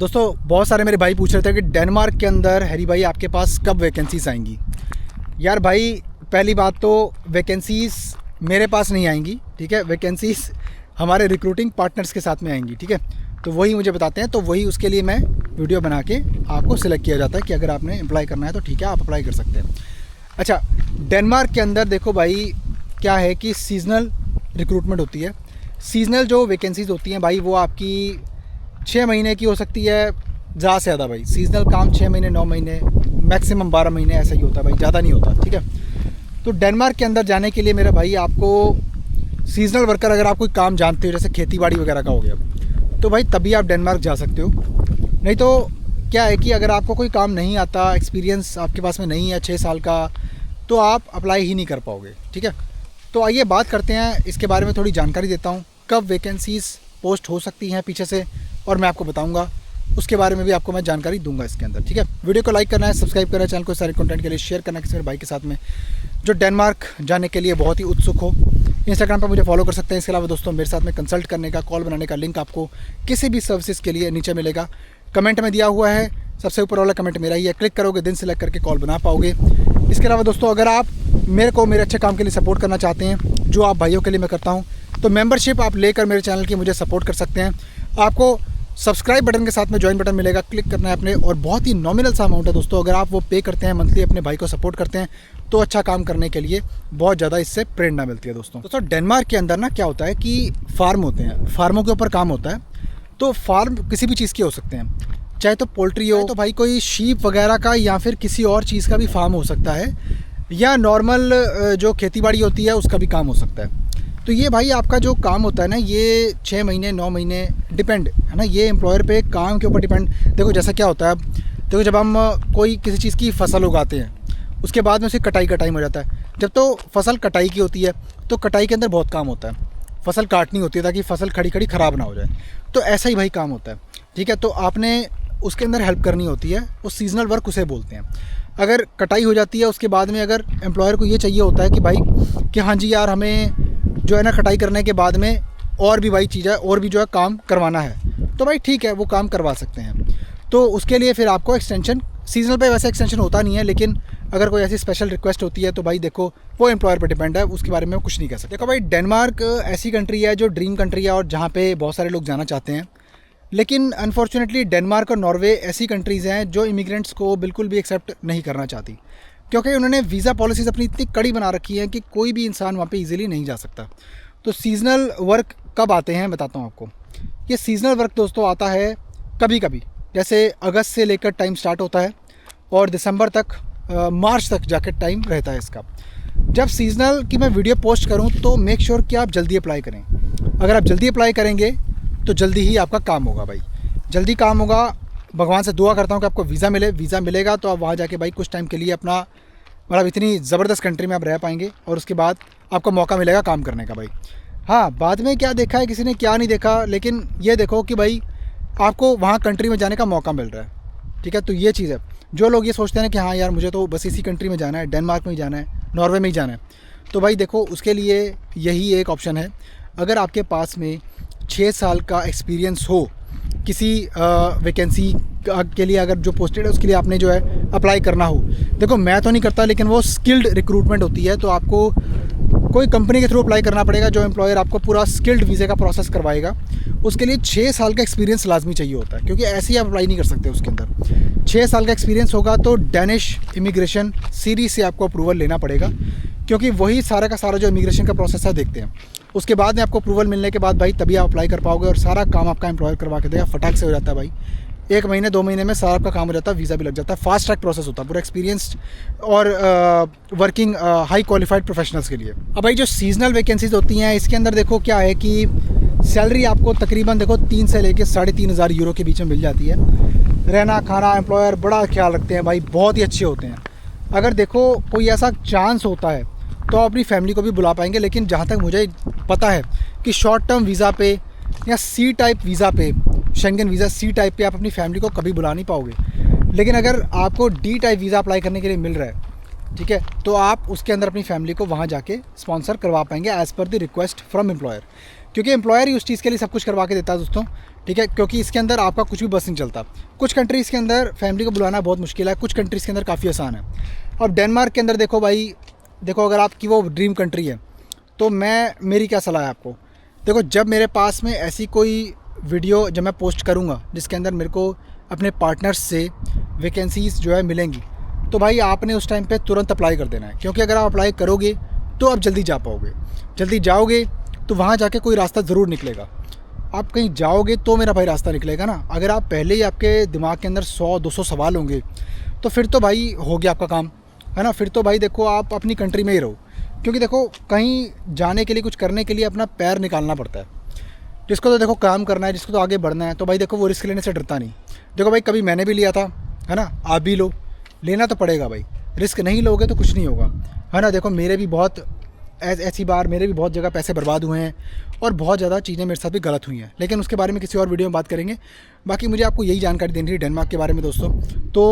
दोस्तों बहुत सारे मेरे भाई पूछ रहे थे कि डेनमार्क के अंदर हैरी भाई आपके पास कब वैकेंसीज आएंगी। यार भाई पहली बात तो वैकेंसीज मेरे पास नहीं आएंगी, ठीक है। वैकेंसीज हमारे रिक्रूटिंग पार्टनर्स के साथ में आएंगी, ठीक है। तो वही मुझे बताते हैं, तो वही उसके लिए मैं वीडियो बना के आपको सिलेक्ट किया जाता है कि अगर आपने अप्लाई करना है तो ठीक है, आप अप्लाई कर सकते हैं। अच्छा, डेनमार्क के अंदर देखो भाई क्या है कि सीजनल रिक्रूटमेंट होती है। सीजनल जो वैकेंसीज होती हैं भाई वो आपकी 6 महीने की हो सकती है, ज़्यादा से ज़्यादा भाई सीजनल काम 6 महीने 9 महीने मैक्सिमम 12 महीने ऐसा ही होता है भाई, ज़्यादा नहीं होता, ठीक है। तो डेनमार्क के अंदर जाने के लिए मेरा भाई आपको सीजनल वर्कर अगर आप कोई काम जानते हो जैसे खेती बाड़ी वगैरह का हो गया तो भाई तभी आप डेनमार्क जा सकते हो। नहीं तो क्या है कि अगर आपको कोई काम नहीं आता, एक्सपीरियंस आपके पास में नहीं है 6 साल का, तो आप अप्लाई ही नहीं कर पाओगे, ठीक है। तो आइए बात करते हैं इसके बारे में, थोड़ी जानकारी देता हूँ कब वैकेंसीज़ पोस्ट हो सकती हैं पीछे से, और मैं आपको बताऊंगा उसके बारे में भी आपको मैं जानकारी दूंगा इसके अंदर, ठीक है। वीडियो को लाइक करना है, सब्सक्राइब करना है, चैनल को सारे कंटेंट के लिए शेयर करना है किसी मेरे भाई के साथ में जो डेनमार्क जाने के लिए बहुत ही उत्सुक हो। इंस्टाग्राम पर मुझे फॉलो कर सकते हैं। इसके अलावा दोस्तों मेरे साथ में कंसल्ट करने का, कॉल बनाने का लिंक आपको किसी भी सर्विसेज के लिए नीचे मिलेगा, कमेंट में दिया हुआ है। सबसे ऊपर वाला कमेंट मेरा ही है, क्लिक करोगे दिन सेलेक्ट करके कॉल बना पाओगे। इसके अलावा दोस्तों अगर आप मेरे को मेरे अच्छे काम के लिए सपोर्ट करना चाहते हैं, जो आप भाइयों के लिए मैं करता हूँ, तो मेंबरशिप आप लेकर मेरे चैनल की मुझे सपोर्ट कर सकते हैं। आपको सब्सक्राइब बटन के साथ में ज्वाइन बटन मिलेगा, क्लिक करना है अपने, और बहुत ही नॉमिनल सा अमाउंट है दोस्तों। अगर आप वो पे करते हैं मंथली, अपने भाई को सपोर्ट करते हैं, तो अच्छा काम करने के लिए बहुत ज़्यादा इससे प्रेरणा मिलती है दोस्तों डेनमार्क के अंदर ना क्या होता है कि फार्म होते हैं, फार्मों के ऊपर काम होता है। तो फार्म किसी भी चीज़ के हो सकते हैं, चाहे तो पोल्ट्री हो, तो भाई कोई शीप वगैरह का, या फिर किसी और चीज़ का भी फार्म हो सकता है, या नॉर्मल जो खेतीबाड़ी होती है उसका भी काम हो सकता है। तो ये भाई आपका जो काम होता है ना, ये 6 महीने 9 महीने डिपेंड है ना, ये एम्प्लॉयर पे काम के ऊपर डिपेंड। देखो जैसा क्या होता है, देखो जब हम कोई किसी चीज़ की फसल उगाते हैं उसके बाद में उसकी कटाई का टाइम हो जाता है। जब तो फसल कटाई की होती है तो कटाई के अंदर बहुत काम होता है, फसल काटनी होती है ताकि फसल खड़ी खड़ी ख़राब ना हो जाए। तो ऐसा ही भाई काम होता है, ठीक है। तो आपने उसके अंदर हेल्प करनी होती है, वो सीजनल वर्क उसे बोलते हैं। अगर कटाई हो जाती है उसके बाद में अगर एम्प्लॉयर को ये चाहिए होता है कि भाई कि हाँ जी यार हमें जो है ना कटाई करने के बाद में और भी भाई चीज़ है, और भी जो है काम करवाना है, तो भाई ठीक है वो काम करवा सकते हैं। तो उसके लिए फिर आपको एक्सटेंशन, सीजनल पे वैसे एक्सटेंशन होता नहीं है, लेकिन अगर कोई ऐसी स्पेशल रिक्वेस्ट होती है तो भाई देखो वो एम्प्लॉयर पर डिपेंड है, उसके बारे में कुछ नहीं कह सकते। देखो भाई डेनमार्क ऐसी कंट्री है जो ड्रीम कंट्री है और जहाँ पे बहुत सारे लोग जाना चाहते हैं, लेकिन अनफॉर्चुनेटली डेनमार्क और नॉर्वे ऐसी कंट्रीज़ हैं जो इमिग्रेंट्स को बिल्कुल भी एक्सेप्ट नहीं करना चाहती, क्योंकि उन्होंने वीज़ा पॉलिसीज़ अपनी इतनी कड़ी बना रखी है कि कोई भी इंसान वहाँ पे इजीली नहीं जा सकता। तो सीजनल वर्क कब आते हैं बताता हूँ आपको। ये सीजनल वर्क दोस्तों आता है कभी कभी, जैसे अगस्त से लेकर टाइम स्टार्ट होता है और दिसंबर तक, मार्च तक जाकर टाइम रहता है इसका। जब सीजनल की मैं वीडियो पोस्ट करूँ तो मेक श्योर कि आप जल्दी अप्लाई करें। अगर आप जल्दी अप्लाई करेंगे तो जल्दी ही आपका काम होगा भाई, जल्दी काम होगा। भगवान से दुआ करता हूँ कि आपको वीज़ा मिले। वीज़ा मिलेगा तो आप वहाँ जाके भाई कुछ टाइम के लिए अपना, मतलब इतनी ज़बरदस्त कंट्री में आप रह पाएंगे, और उसके बाद आपको मौका मिलेगा काम करने का भाई। हाँ, बाद में क्या देखा है किसी ने, क्या नहीं देखा, लेकिन ये देखो कि भाई आपको वहाँ कंट्री में जाने का मौका मिल रहा है, ठीक है। तो ये चीज़ है, जो लोग ये सोचते हैं कि हाँ यार मुझे तो बस इसी कंट्री में जाना है, डेनमार्क में ही जाना है, नॉर्वे में ही जाना है, तो भाई देखो उसके लिए यही एक ऑप्शन है। अगर आपके पास में 6 साल का एक्सपीरियंस हो किसी वैकेंसी के लिए, अगर जो पोस्टेड है उसके लिए आपने जो है अप्लाई करना हो, देखो मैं तो नहीं करता, लेकिन वो स्किल्ड रिक्रूटमेंट होती है, तो आपको कोई कंपनी के थ्रू अप्लाई करना पड़ेगा, जो एम्प्लॉयर आपको पूरा स्किल्ड वीज़े का प्रोसेस करवाएगा। उसके लिए 6 साल का एक्सपीरियंस लाजमी चाहिए होता है, क्योंकि ऐसे ही आप अप्लाई नहीं कर सकते। उसके अंदर 6 साल का एक्सपीरियंस होगा तो डेनिश इमिग्रेशन सीरीज से आपको अप्रूवल लेना पड़ेगा, क्योंकि वही सारा का सारा जो इमिग्रेशन का प्रोसेस है देखते हैं। उसके बाद में आपको अप्रूवल मिलने के बाद भाई तभी आप अप्लाई कर पाओगे, और सारा काम आपका एम्प्लॉयर करवा के देगा, फटाक से हो जाता है भाई। 1 महीने 2 महीने में सारा आपका काम हो जाता है, वीज़ा भी लग जाता है। फास्ट ट्रैक प्रोसेस होता है पूरा एक्सपीरियंस्ड और वर्किंग हाई क्वालिफाइड प्रोफेशनल्स के लिए। अब भाई जो सीजनल वैकेंसीज होती हैं इसके अंदर देखो क्या है कि सैलरी आपको तकरीबन देखो 3 से लेकर 3,500 यूरो के बीच में मिल जाती है। रहना खाना एम्प्लॉयर बड़ा ख्याल रखते हैं भाई, बहुत ही अच्छे होते हैं। अगर देखो कोई ऐसा चांस होता है तो आप अपनी फैमिली को भी बुला पाएंगे, लेकिन जहाँ तक मुझे पता है कि शॉर्ट टर्म वीज़ा पे या सी टाइप वीज़ा पे, शेंगन वीज़ा सी टाइप पे आप अपनी फैमिली को कभी बुला नहीं पाओगे। लेकिन अगर आपको डी टाइप वीज़ा अप्लाई करने के लिए मिल रहा है, ठीक है, तो आप उसके अंदर अपनी फैमिली को वहाँ जाके स्पॉन्सर करवा पाएंगे as per the request from employer. क्योंकि एम्प्लॉयर ही उस चीज़ के लिए सब कुछ करवा के देता है दोस्तों, ठीक है। क्योंकि इसके अंदर आपका कुछ भी बस नहीं चलता। कुछ कंट्रीज़ के अंदर फैमिली को बुलाना बहुत मुश्किल है, कुछ कंट्रीज़ के अंदर काफ़ी आसान है। और डेनमार्क के अंदर देखो भाई, देखो अगर आपकी वो ड्रीम कंट्री है तो मेरी क्या सलाह है आपको, देखो जब मेरे पास में ऐसी कोई वीडियो जब मैं पोस्ट करूँगा जिसके अंदर मेरे को अपने पार्टनर्स से वैकेंसीज़ जो है मिलेंगी, तो भाई आपने उस टाइम पे तुरंत अप्लाई कर देना है। क्योंकि अगर आप अप्लाई करोगे तो आप जल्दी जा पाओगे, जल्दी जाओगे तो वहाँ जाके कोई रास्ता ज़रूर निकलेगा। आप कहीं जाओगे तो मेरा भाई रास्ता निकलेगा ना। अगर आप पहले ही आपके दिमाग के अंदर 100-200 सवाल होंगे तो फिर तो भाई हो गया आपका काम, है ना। फिर तो भाई देखो आप अपनी कंट्री में ही रहो। क्योंकि देखो कहीं जाने के लिए, कुछ करने के लिए अपना पैर निकालना पड़ता है। जिसको तो देखो काम करना है, जिसको तो आगे बढ़ना है, तो भाई देखो वो रिस्क लेने से डरता नहीं। देखो भाई कभी मैंने भी लिया था, है ना, आप भी लो, लेना तो पड़ेगा भाई। रिस्क नहीं लोगे तो कुछ नहीं होगा, है ना। देखो मेरे भी बहुत ऐसी बार मेरे भी बहुत जगह पैसे बर्बाद हुए हैं और बहुत ज़्यादा चीज़ें मेरे साथ भी गलत हुई हैं, लेकिन उसके बारे में किसी और वीडियो में बात करेंगे। बाकी मुझे आपको यही जानकारी देनी थी डेनमार्क के बारे में दोस्तों, तो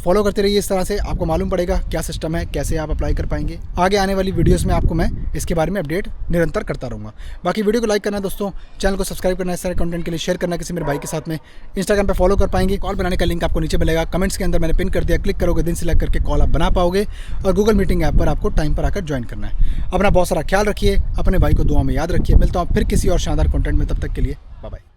फॉलो करते रहिए। इस तरह से आपको मालूम पड़ेगा क्या सिस्टम है, कैसे आप अप्लाई कर पाएंगे। आगे आने वाली वीडियोज़ में आपको मैं इसके बारे में अपडेट निरंतर करता रहूँगा। बाकी वीडियो को लाइक करना दोस्तों, चैनल को सब्सक्राइब करना, इस तरह कंटेंट के लिए शेयर करना किसी मेरे भाई के साथ में। इंस्टाग्राम पर फॉलो कर पाएंगे। कॉल बनाने का लिंक आपको नीचे मिलेगा, कमेंट्स के अंदर मैंने पिन कर दिया, क्लिक करोगे, दिन सिलेक्ट करके कॉल आप बना पाओगे। और गूगल मीटिंग ऐप पर आपको टाइम पर आकर ज्वाइन करना है। अपना बहुत सारा ख्याल रखिए, अपने भाई को दुआ में याद रखिए। मिलता हूँ फिर किसी और शानदार कंटेंट में, तब तक के लिए बाय बाय।